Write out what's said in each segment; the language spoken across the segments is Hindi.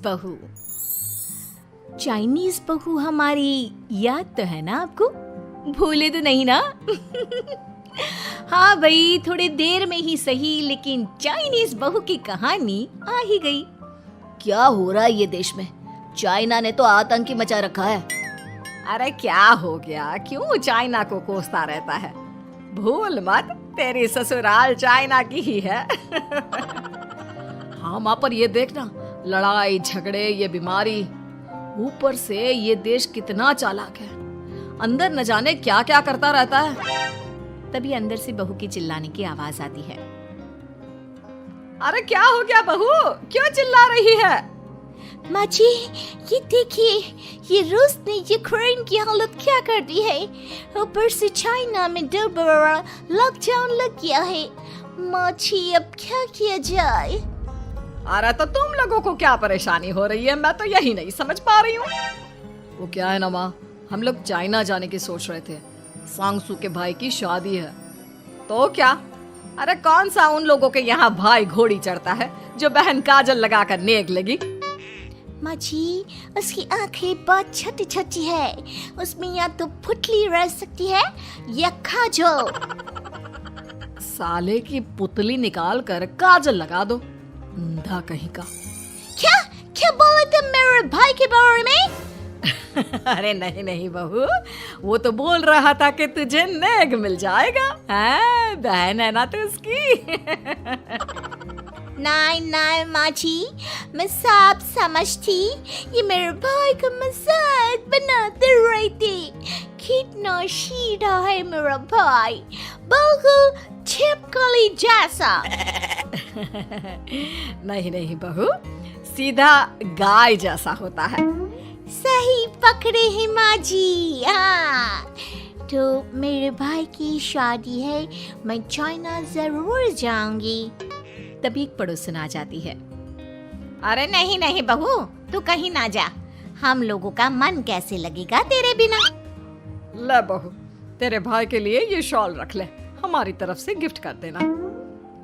बहू। चाइनीज बहू हमारी याद तो है ना आपको? भूले तो नहीं ना? हाँ भाई, थोड़ी देर में ही सही, लेकिन चाइनीज बहू की कहानी आ ही गई। क्या हो रहा है ये देश में? चाइना ने तो आतंक ही मचा रखा है। अरे क्या हो गया, क्यों चाइना को कोसता रहता है? भूल मत, तेरी ससुराल चाइना की ही है। हाँ माँ, पर ये देखना, लड़ाई झगड़े, ये बीमारी, ऊपर से ये देश कितना चालाक है, अंदर न जाने क्या क्या करता रहता है। तभी अंदर से बहू की चिल्लाने की आवाज आती है। अरे क्या हो गया बहू, क्यों चिल्ला रही है? माँ जी, ये देखिए, ये रूस ने यूक्रेन की हालत क्या कर दी है। ऊपर से चाइना में 2 बड़ा लॉकडाउन लग गया है। माँ जी, अब क्या किया जाए? अरे तो तुम लोगों को क्या परेशानी हो रही है, मैं तो यही नहीं समझ पा रही हूँ। वो क्या है ना माँ, हम लोग चाइना जाने की सोच रहे थे, सांगसू के भाई की शादी है। तो क्या? अरे कौन सा उन लोगों के यहाँ भाई घोड़ी चढ़ता है जो बहन काजल लगाकर नेक लगी? माँ जी, उसकी आंखें बहुत छोटी छोटी है, उसमें या तो पुतली रह सकती है या काजल। साले की पुतली निकाल कर काजल लगा दो, अंधा कहीं का। क्या क्या बोले तुम मेरे भाई के बारे में? अरे नहीं नहीं बहू, वो तो बोल रहा था कि तुझे नेक मिल जाएगा। बहन है ना तो उसकी। नहीं नहीं माँ जी, मैं सब समझती, ये मेरे भाई का मजाक बनाते रहते। कितना सीधा है मेरा भाई, बिल्कुल छिपकली जैसा। नहीं नहीं बहू, सीधा गाय जैसा होता है। सही पकड़े हैं माँ जी। हाँ, तो मेरे भाई की शादी है, मैं चाइना जरूर जाऊंगी। तभी एक पड़ोसन आ जाती है। अरे नहीं नहीं बहू, तू कहीं ना जा, हम लोगों का मन कैसे लगेगा तेरे बिना। ले बहू, तेरे भाई के लिए ये शॉल रख ले, हमारी तरफ से गिफ्ट कर देना।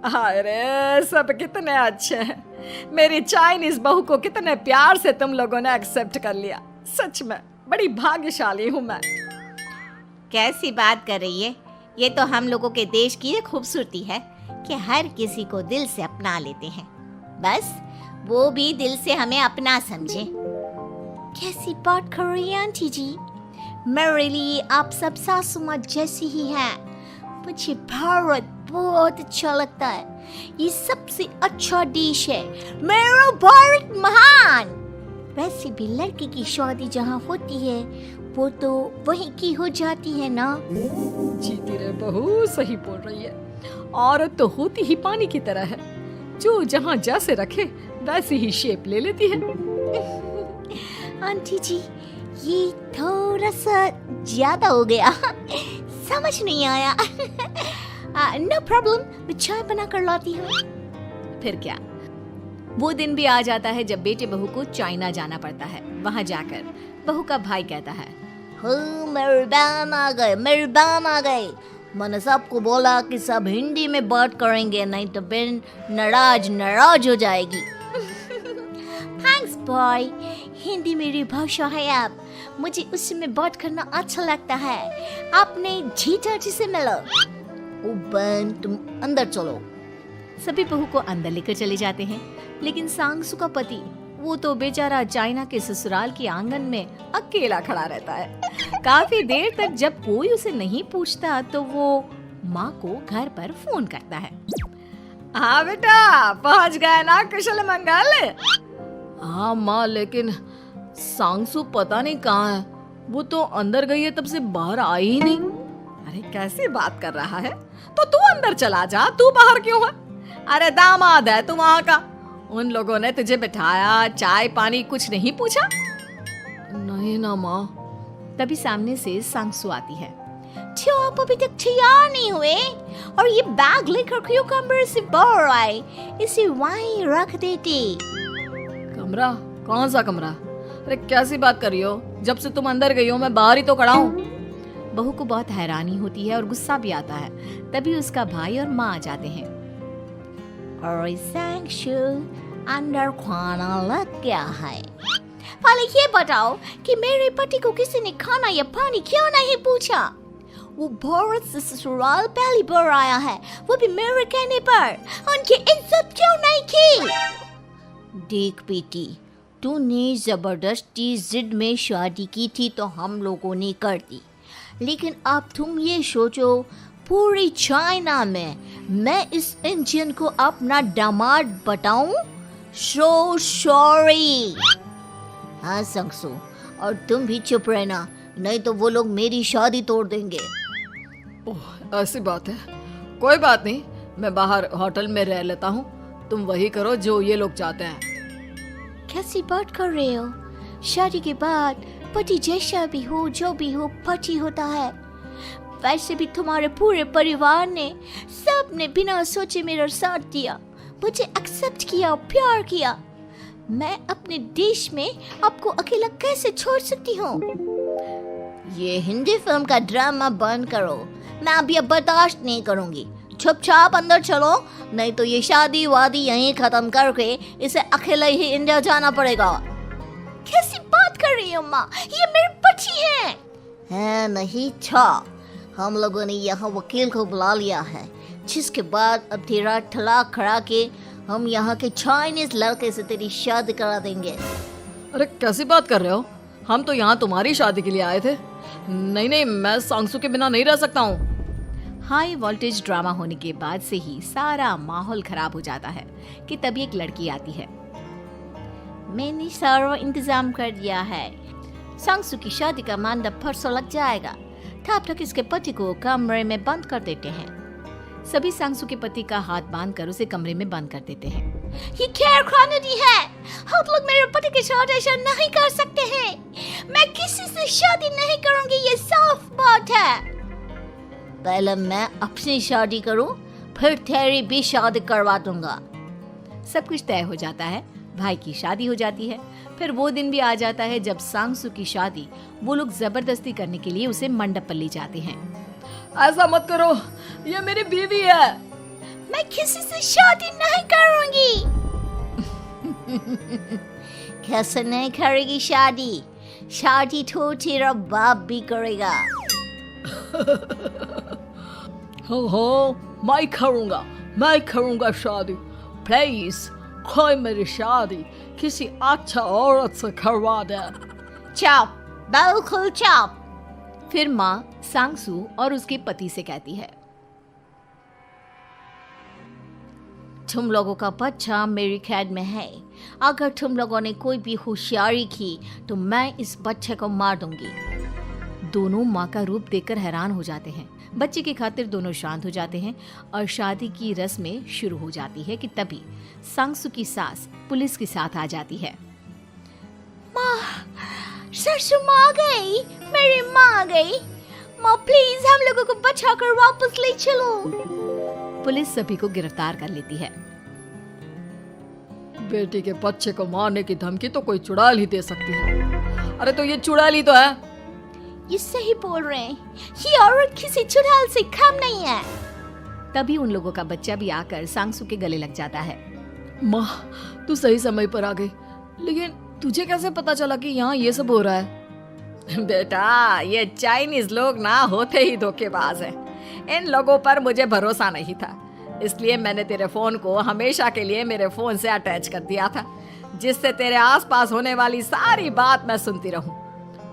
अरे सब कितने अच्छे हैं, मेरी चाइनीज बहू को कितने प्यार से तुम लोगों ने एक्सेप्ट कर लिया। सच में बड़ी भाग्यशाली हूँ मैं। कैसी बात कर रही है? ये तो हम लोगों के देश की एक खूबसूरती है कि हर किसी को दिल से अपना लेते हैं, बस वो भी दिल से हमें अपना समझे। कैसी बात कर रही है आंटी जी? मेरे लिए आप सब सासू माँ जैसी ही हैं। मुझे भारत बहुत अच्छा लगता है, ये सबसे अच्छा देश है, मेरा भारत महान। वैसे भी लड़की की शादी जहाँ होती है वो तो वहीं की हो जाती है ना। जीती रे बहू, सही बोल रही है। औरत तो होती ही पानी की तरह है, जो जहाँ जैसे रखे वैसी ही शेप ले लेती है। आंटी जी, ये थोड़ा सा ज्यादा हो गया, समझ नहीं आया। नो प्रॉब्लम, मैं चाय बना कर लाती हूँ। फिर क्या, वो दिन भी आ जाता है जब बेटे बहू को चाइना जाना पड़ता है। वहाँ जाकर बहू का भाई कहता है, मेरे बहन आ गए, मेरे बहन आ गए। मैंने सबको बोला कि सब हिंदी में बात करेंगे, नहीं तो बहन नाराज हो जाएगी। थैंक्स बॉय, हिंदी मेरी भाषा है, अब मुझे उसमें बात करना अच्छा लगता है। आपने जीजा जी से मिलो। ओ बहन, तुम अंदर चलो। सभी बहू को अंदर लेकर चले जाते हैं, लेकिन सांगसू का पति, वो तो बेचारा चाइना के ससुराल के आंगन में अकेला खड़ा रहता है। काफी देर तक जब कोई उसे नहीं पूछता तो वो माँ को घर पर फोन करता है। हाँ बेटा, पहुँच गए ना कुशल मंगल? हाँ माँ, लेकिन सांगसू पता नहीं कहाँ है, वो तो अंदर गई है तब से बाहर आई ही नहीं। अरे कैसी बात कर रहा है, तो तू अंदर चला जा, तू बाहर क्यों है? अरे दामाद है तू वहाँ का, उन लोगों ने तुझे बिठाया, चाय पानी कुछ नहीं पूछा? नहीं ना माँ। तभी सामने से सांगसू आती है। क्यों आप अभी तक तैयार नहीं हुए? और ये बैग लेकर क्यों कमरे से बाहर आए? इसे वहीं रख देते। कमरा? कौन सा कमरा? अरे कैसी बात कर रही हो, जब से तुम अंदर गई हो मैं बाहर ही तो खड़ा हूँ। बहू को बहुत हैरानी होती है और गुस्सा भी आता है। तभी उसका भाई और माँ आ जाते हैं। और सांगसू, अंदर खाना लग गया है। पहले ये बताओ कि मेरे पति को किसी ने खाना या पानी क्यों नहीं पूछा? वो भारत से ससुराल पहली बार आया है, वो भी मेरे कहने पर। उनकी इज्जत क्यों नहीं की? देख बेटी, तूने जबरदस्ती जिद में शादी की थी तो हम लोगों ने कर दी, लेकिन अब तुम ये सोचो, पूरी चाइना में मैं इस इंडियन को अपना दामाद बताऊं? So sorry. हाँ संगसू, और तुम भी चुप रहना, नहीं तो वो लोग मेरी शादी तोड़ देंगे। ओह, ऐसी बात है। कोई बात नहीं, मैं बाहर होटल में रह लेता हूँ, तुम वही करो जो ये लोग चाहते हैं। कैसी बात कर रहे हो? शादी के बाद पति जैसा भी हो, जो भी हो, पति होता है। वैसे भी तुम्हारे पूरे परिवार ने, सबने बिना सोचे मेरा साथ दिया, मुझे एक्सेप्ट किया, प्यार किया। मैं अपने देश में आपको अकेला कैसे छोड़ सकती हूँ? ये हिंदी फिल्म का ड्रामा बंद करो, मैं अभी अब बर्दाश्त नहीं करूँगी। चुपचाप अंदर चलो, नहीं तो ये शादी वादी यहीं खत्म करके इसे अकेले ही इंडिया जाना पड़ेगा। कैसी बात कर रही हो माँ? ये मेरे पति हैं। है नहीं था, हम लोगों ने यहाँ वकील को बुला लिया है, जिसके बाद अब तेरा तलाक करा के हम यहाँ के चाइनीज लड़के से तेरी शादी करा देंगे। अरे कैसी बात कर रहे हो? हम तो यहाँ तुम्हारी शादी के लिए आए थे। नहीं नहीं, मैं सांगसू के बिना नहीं रह सकता हूँ। हाई वोल्टेज ड्रामा होने के बाद से ही सारा माहौल खराब हो जाता है कि तभी एक लड़की आती है। मैंने सारा इंतजाम कर दिया है, सांगसू की शादी का मंडप परसों लग जाएगा, तब तक इसके पति को कमरे में बंद कर देते हैं। सभी सांगसू के पति का हाथ बांधकर उसे कमरे में बंद कर देते हैं। ये क्या कानूनी है? आप लोग मेरे पति के साथ ऐसा नहीं कर सकते हैं। मैं किसी से शादी नहीं करूंगी, ये साफ बात है। पहले मैं अपनी शादी करूं, फिर तेरी भी शादी करवा दूंगा। सब कुछ तय हो जाता है, भाई की शादी हो जाती है। फिर वो दिन भी आ जाता है जब सांगसू की शादी वो लोग जबरदस्ती करने के लिए उसे मंडप पर ले जाते हैं। ऐसा मत करो, ये मेरी बीवी है। मैं किसी से शादी नहीं करूंगी। कैसे नहीं करेगी शादी? शादी तो तेरा बाप भी करेगा। हो, मैं करूंगा शादी। प्लीज कोई मेरी शादी किसी अच्छा औरत से करवा दे। चुप, बिल्कुल चुप। फिर माँ सांगसू और उसके पति से कहती है, तुम लोगों का बच्चा मेरी कैद में है। अगर तुम लोगों ने कोई भी होशियारी की तो मैं इस बच्चे को मार दूंगी। दोनों माँ का रूप देखकर हैरान हो जाते हैं। बच्चे की खातिर दोनों शांत हो जाते हैं और शादी की रस्में शुरू हो जाती है कि तभी सांगसू की सास पुलिस के साथ आ जाती है। माँ, सरसू माँ आ गई, मेरी माँ आ गई। माँ प्लीज हम लोगों को बचाकर वापस ले चलो। पुलिस सभी को गिरफ्तार कर लेती है। बेटी के बच्चे को मारने की धमकी तो कोई चुड़ैल ही दे सकती है। अरे तो ये चुड़ैल ही तो है। ये सही बोल रहे हैं, ये औरत किसी चुड़ैल से कम नहीं है। तभी उन लोगों का बच्चा भी आकर सांगसू के गले लग जाता है। माँ, तू सही समय पर आ गई, लेकिन तुझे कैसे पता चला कि यहाँ ये सब हो रहा है? बेटा, ये चाइनीज लोग ना होते ही धोखेबाज हैं। इन लोगों पर मुझे भरोसा नहीं था, इसलिए मैंने तेरे फोन को हमेशा के लिए मेरे फोन से अटैच कर दिया था, जिससे तेरे आसपास होने वाली सारी बात मैं सुनती रहूं।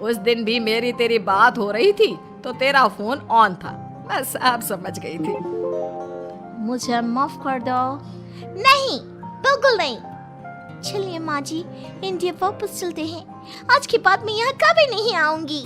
उस दिन भी मेरी तेरी बात हो रही थी तो तेरा फोन ऑन था, मैं सब समझ गई थी। मुझे माफ कर दो। नहीं, बिल्कुल नहीं। चलिए माँ जी, इंडिया वापस चलते हैं। आज के बाद मैं यहाँ कभी नहीं आऊंगी।